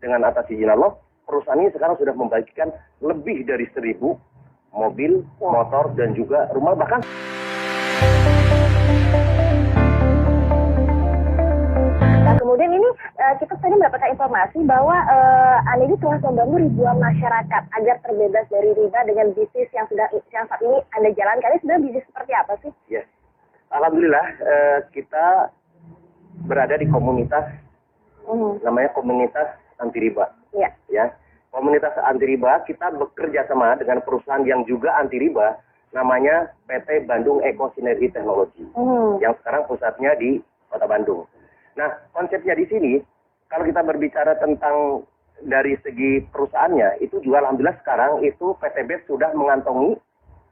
dengan atas izin Allah, perusahaan ini sekarang sudah membagikan lebih dari 1.000 mobil, motor, dan juga rumah, bahkan Nah, kemudian ini kita tadi mendapatkan informasi bahwa Anda ini telah membantu ribuan masyarakat agar terbebas dari riba dengan bisnis yang saat ini Anda jalankan. Ini sebenarnya bisnis seperti apa sih? ya, alhamdulillah kita berada di komunitas namanya komunitas anti riba. Iya. Ya, komunitas anti riba kita bekerja sama dengan perusahaan yang juga anti riba, namanya PT Bandung Eko Sinergi Teknologi, yang sekarang pusatnya di Kota Bandung. Nah, konsepnya di sini, kalau kita berbicara tentang dari segi perusahaannya, itu juga alhamdulillah sekarang itu PT BES sudah mengantongi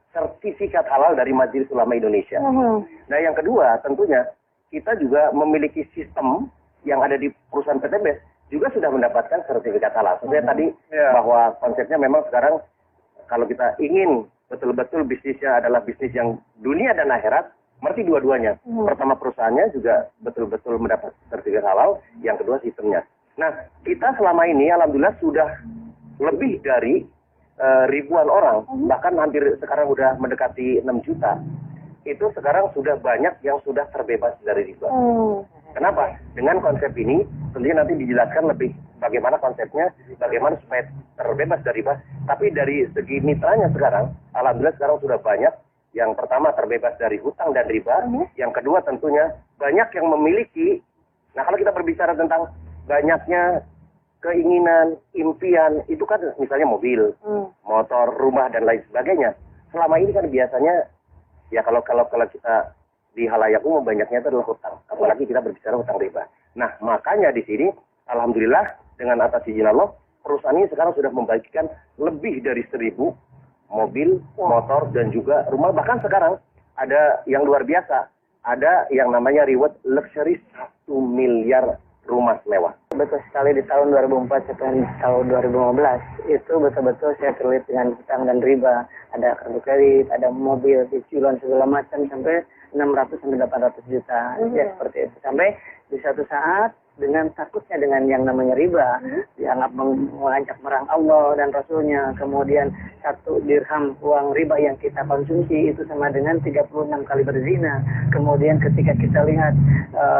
sertifikat halal dari Majelis Ulama Indonesia. Nah, yang kedua tentunya kita juga memiliki sistem yang ada di perusahaan PT BES juga sudah mendapatkan sertifikat halal. Sebenarnya tadi bahwa konsepnya memang sekarang kalau kita ingin betul-betul bisnisnya adalah bisnis yang dunia dan akhirat, berarti dua-duanya. Pertama perusahaannya juga betul-betul mendapat sertifikat halal, yang kedua sistemnya. Nah, kita selama ini alhamdulillah sudah lebih dari ribuan orang, bahkan hampir sekarang sudah mendekati 6 juta. Itu sekarang sudah banyak yang sudah terbebas dari riba. Kenapa? Dengan konsep ini, tentunya nanti dijelaskan lebih bagaimana konsepnya, bagaimana supaya terbebas dari riba. Tapi dari segi mitranya sekarang, alhamdulillah sekarang sudah banyak. Yang pertama terbebas dari hutang dan riba. Yang kedua tentunya banyak yang memiliki. Nah, kalau kita berbicara tentang banyaknya keinginan, impian, itu kan misalnya mobil, motor, rumah, dan lain sebagainya. Selama ini kan biasanya, ya kalau kita di halayak umum banyaknya itu adalah hutang. Apalagi kita berbicara hutang riba. Nah, makanya di sini, alhamdulillah dengan atas izin Allah, perusahaan ini sekarang sudah membagikan lebih dari 1.000 mobil, motor, dan juga rumah. Bahkan sekarang ada yang luar biasa. Ada yang namanya reward luxury 1 miliar rumah mewah. Betul sekali, di tahun 2004 sampai tahun 2015 itu betul-betul saya terlibat dengan hutang dan riba. Ada kartu kredit, ada mobil, cicilan segala macam sampai 600 sampai 800 juta. Ya seperti itu. Sampai di satu saat dengan takutnya dengan yang namanya riba, dianggap mengajak merang Allah dan Rasulnya. Kemudian 1 dirham uang riba yang kita konsumsi itu sama dengan 36 kali berzina. Kemudian ketika kita lihat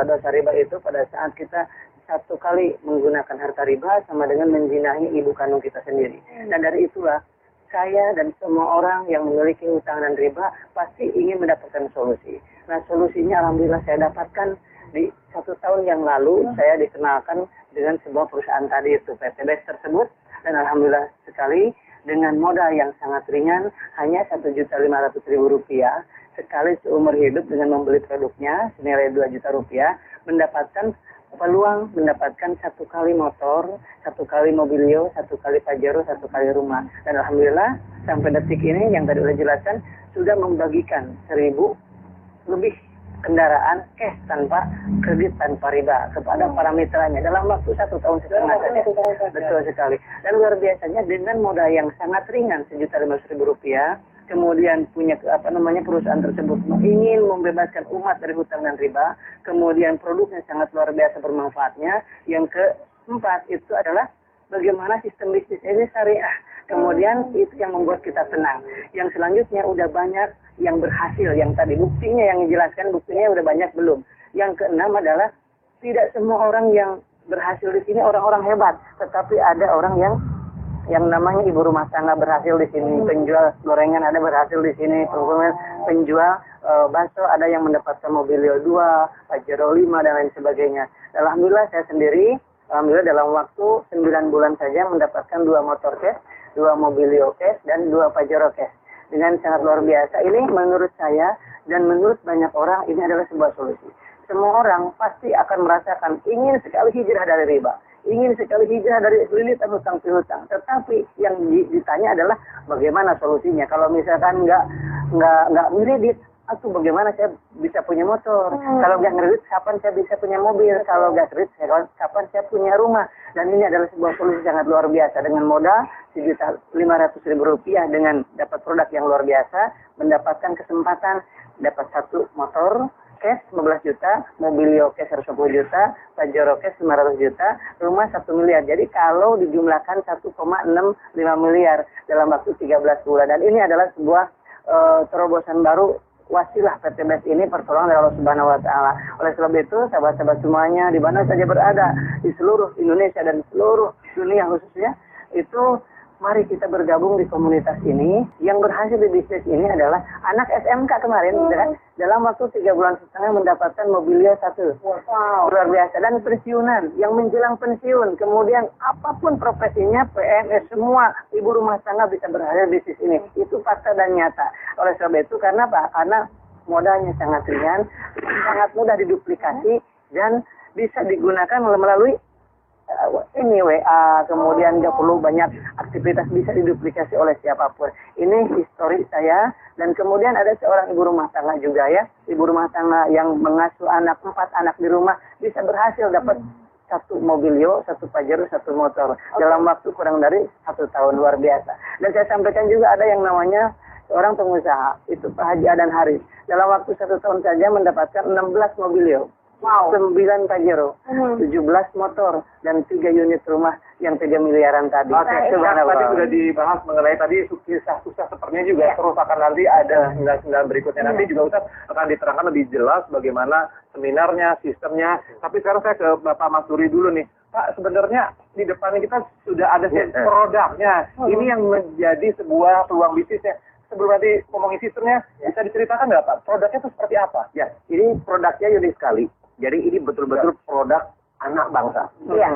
dosa riba itu pada saat kita 1 kali menggunakan harta riba sama dengan menzinahi ibu kandung kita sendiri. Dan dari itulah saya dan semua orang yang memiliki hutang dan riba pasti ingin mendapatkan solusi. Nah, solusinya alhamdulillah saya dapatkan di 1 tahun yang lalu. Saya dikenalkan dengan sebuah perusahaan tadi itu PT BES tersebut, dan alhamdulillah sekali dengan modal yang sangat ringan, hanya Rp1.500.000 sekali seumur hidup dengan membeli produknya senilai Rp2 juta, mendapatkan peluang mendapatkan 1 kali motor, 1 kali mobilio, 1 kali pajero, 1 kali rumah. Dan alhamdulillah sampai detik ini yang tadi sudah jelaskan sudah membagikan 1.000 lebih kendaraan cash tanpa kredit tanpa riba kepada para mitranya dalam waktu 1 tahun setengah saja. Betul sekali. Dan luar biasanya dengan modal yang sangat ringan Rp1.500.000, kemudian punya perusahaan tersebut ingin membebaskan umat dari hutang dan riba, kemudian produknya sangat luar biasa bermanfaatnya. Yang keempat itu adalah bagaimana sistem bisnis ini syariah. Kemudian itu yang membuat kita tenang. Yang selanjutnya udah banyak yang berhasil, yang tadi buktinya yang dijelaskan, buktinya udah banyak belum. Yang keenam adalah tidak semua orang yang berhasil di sini orang-orang hebat, tetapi ada orang yang namanya ibu rumah tangga berhasil di sini, penjual gorengan ada berhasil di sini, penjual bakso ada yang mendapatkan mobilio 2, pajero 5 dan lain sebagainya. Alhamdulillah saya sendiri, alhamdulillah dalam waktu 9 bulan saja mendapatkan 2 motor cash, 2 mobilio cash, dan 2 pajero cash. Dengan sangat luar biasa. Ini menurut saya dan menurut banyak orang ini adalah sebuah solusi. Semua orang pasti akan merasakan ingin sekali hijrah dari riba, ingin sekali hijrah dari lilitan hutang piutang. Tetapi yang ditanya adalah bagaimana solusinya. Kalau misalkan nggak ngeredit, atau bagaimana saya bisa punya motor? Kalau nggak ngeredit, kapan saya bisa punya mobil? Kalau nggak kredit, kapan saya punya rumah? Dan ini adalah sebuah solusi sangat luar biasa dengan modal Rp1.500.000 dengan dapat produk yang luar biasa, mendapatkan kesempatan dapat 1 motor, cash 15 juta, Mobilio cash 110 juta, Pajero cash 500 juta, rumah 1 miliar. Jadi kalau dijumlahkan 1,65 miliar dalam waktu 13 bulan. Dan ini adalah sebuah terobosan baru wasilah PT BES ini pertolongan dari Allah Subhanahu wa taala. Oleh sebab itu, sahabat-sahabat semuanya di mana saja berada di seluruh Indonesia dan seluruh dunia khususnya, itu mari kita bergabung di komunitas ini. Yang berhasil di bisnis ini adalah anak SMK kemarin, kan? Dalam waktu 3 bulan setengah mendapatkan Mobilio 1. Wow, luar biasa. Dan pensiunan, yang menjelang pensiun, kemudian apapun profesinya, PNS, semua ibu rumah tangga bisa berhasil di bisnis ini. Itu fakta dan nyata. Oleh sebab itu, karena apa? Karena modalnya sangat ringan, sangat mudah diduplikasi, dan bisa digunakan melalui ini WA, kemudian nggak perlu banyak aktivitas, bisa diduplikasi oleh siapapun. Ini histori saya. Dan kemudian ada seorang ibu rumah tangga juga ya, ibu rumah tangga yang mengasuh 4 anak di rumah, bisa berhasil dapat 1 Mobilio, 1 Pajero, 1 motor dalam waktu kurang dari 1 tahun. Luar biasa. Dan saya sampaikan juga ada yang namanya seorang pengusaha, itu Pak Haji Adan Haris, dalam waktu 1 tahun saja mendapatkan 16 Mobilio. Wow. 9 Pajero, 17 motor, dan 3 unit rumah yang 3 miliaran tadi. Oke, tadi sudah dibahas mengenai tadi sukses sepertinya juga terus akan nanti ada 9 berikutnya. Nanti juga Ustaz akan diterangkan lebih jelas bagaimana seminarnya, sistemnya. Tapi sekarang saya ke Bapak Mas Duri dulu nih. Pak, sebenarnya di depannya kita sudah ada produknya. Ini yang menjadi sebuah peluang bisnisnya. Sebelum nanti ngomongin sistemnya, bisa diceritakan nggak Pak? Produknya itu seperti apa? Ya, ini produknya unik sekali. Jadi ini betul-betul produk anak bangsa.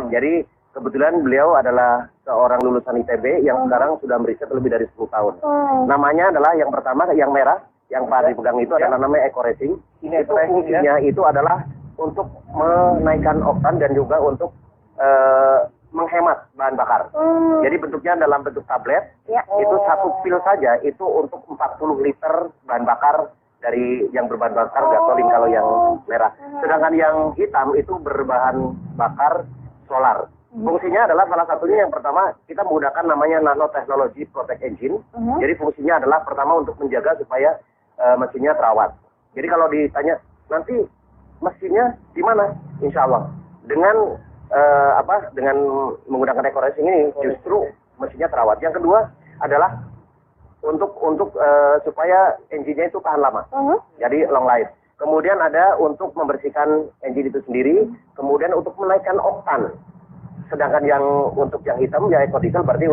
Jadi kebetulan beliau adalah seorang lulusan ITB yang sekarang sudah meriset lebih dari 10 tahun. Namanya adalah yang pertama, yang merah, yang Pak dipegang itu adalah namanya Eco Racing. Ini itu fungsinya itu adalah untuk menaikkan oktan dan juga untuk menghemat bahan bakar. Jadi bentuknya dalam bentuk tablet. Itu 1 pil saja itu untuk 40 liter bahan bakar dari yang berbahan bakar gasolin kalau yang merah. Sedangkan yang hitam itu berbahan bakar solar. Fungsinya adalah salah satunya yang pertama kita menggunakan namanya Nanotechnology Protect Engine. Jadi fungsinya adalah pertama untuk menjaga supaya mesinnya terawat. Jadi kalau ditanya nanti mesinnya di mana? Insya Allah dengan dengan menggunakan Eco Racing ini justru mesinnya terawat. Yang kedua adalah untuk supaya engine-nya itu tahan lama. Jadi long life. Kemudian ada untuk membersihkan engine itu sendiri, kemudian untuk menaikkan oktan. Sedangkan yang untuk yang hitam ya eco diesel berarti